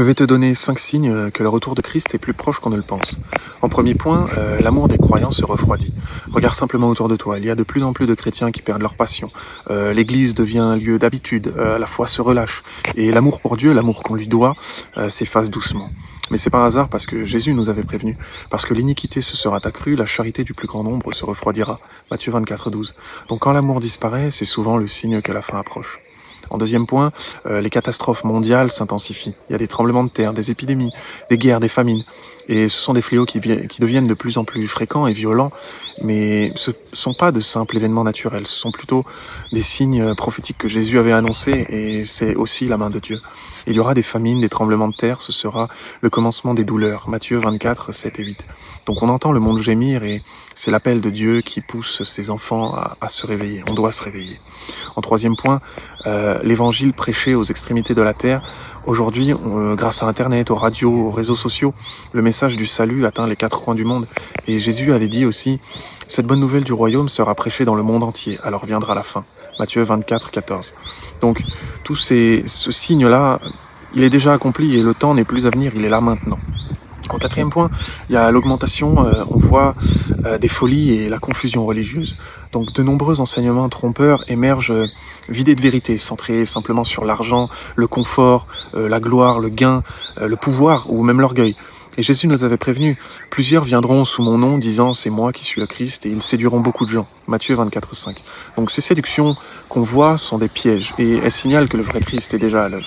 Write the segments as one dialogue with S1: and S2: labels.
S1: Je vais te donner 5 signes que le retour de Christ est plus proche qu'on ne le pense. En premier point, l'amour des croyants se refroidit. Regarde simplement autour de toi, il y a de plus en plus de chrétiens qui perdent leur passion. L'Église devient un lieu d'habitude, la foi se relâche, et l'amour pour Dieu, l'amour qu'on lui doit, s'efface doucement. Mais c'est par hasard parce que Jésus nous avait prévenu. Parce que l'iniquité se sera accrue, la charité du plus grand nombre se refroidira. Matthieu 24, 12. Donc quand l'amour disparaît, c'est souvent le signe que la fin approche. En deuxième point, les catastrophes mondiales s'intensifient. Il y a des tremblements de terre, des épidémies, des guerres, des famines. Et ce sont des fléaux qui deviennent de plus en plus fréquents et violents, mais ce ne sont pas de simples événements naturels, ce sont plutôt des signes prophétiques que Jésus avait annoncés, et c'est aussi la main de Dieu. Il y aura des famines, des tremblements de terre, ce sera le commencement des douleurs. Matthieu 24, 7 et 8. Donc on entend le monde gémir, et c'est l'appel de Dieu qui pousse ses enfants à se réveiller. On doit se réveiller. En troisième point, l'évangile prêché aux extrémités de la terre. Aujourd'hui, grâce à Internet, aux radios, aux réseaux sociaux, le message du salut atteint les 4 coins du monde. Et Jésus avait dit aussi, cette bonne nouvelle du royaume sera prêchée dans le monde entier, alors viendra la fin. Matthieu 24, 14. Donc, ce signe-là, il est déjà accompli et le temps n'est plus à venir, il est là maintenant. En quatrième point, il y a l'augmentation, on voit des folies et la confusion religieuse. Donc de nombreux enseignements trompeurs émergent vidés de vérité, centrés simplement sur l'argent, le confort, la gloire, le gain, le pouvoir ou même l'orgueil. Et Jésus nous avait prévenu, plusieurs viendront sous mon nom disant c'est moi qui suis le Christ, et ils séduiront beaucoup de gens. Matthieu 24, 5. Donc ces séductions qu'on voit sont des pièges et elles signalent que le vrai Christ est déjà à l'œuvre.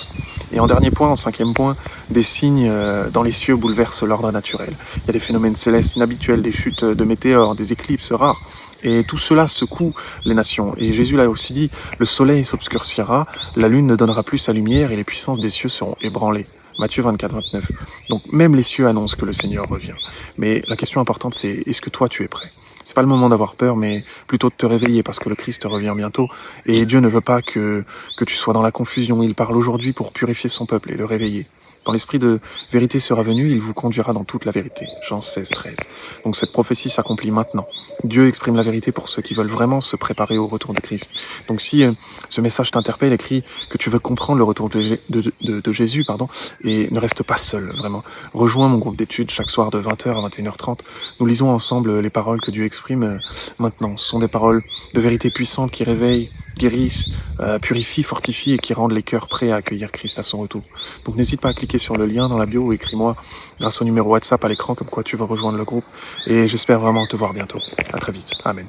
S1: Et en dernier point, en cinquième point, des signes dans les cieux bouleversent l'ordre naturel. Il y a des phénomènes célestes inhabituels, des chutes de météores, des éclipses rares. Et tout cela secoue les nations. Et Jésus l'a aussi dit, le soleil s'obscurcira, la lune ne donnera plus sa lumière et les puissances des cieux seront ébranlées. Matthieu 24, 29. Donc même les cieux annoncent que le Seigneur revient. Mais la question importante, c'est est-ce que toi tu es prêt ? C'est pas le moment d'avoir peur, mais plutôt de te réveiller parce que le Christ revient bientôt. Et Dieu ne veut pas que tu sois dans la confusion. Il parle aujourd'hui pour purifier son peuple et le réveiller. Quand l'esprit de vérité sera venu, il vous conduira dans toute la vérité. Jean 16, 13. Donc cette prophétie s'accomplit maintenant. Dieu exprime la vérité pour ceux qui veulent vraiment se préparer au retour de Christ. Donc si ce message t'interpelle, écrit que tu veux comprendre le retour de Jésus, et ne reste pas seul, vraiment. Rejoins mon groupe d'études chaque soir de 20h à 21h30. Nous lisons ensemble les paroles que Dieu exprime maintenant. Ce sont des paroles de vérité puissante qui réveillent, guérissent, purifient, fortifient et qui rendent les cœurs prêts à accueillir Christ à son retour. Donc n'hésite pas à cliquer sur le lien dans la bio ou écris-moi grâce au numéro WhatsApp à l'écran comme quoi tu veux rejoindre le groupe. Et j'espère vraiment te voir bientôt. À très vite. Amen.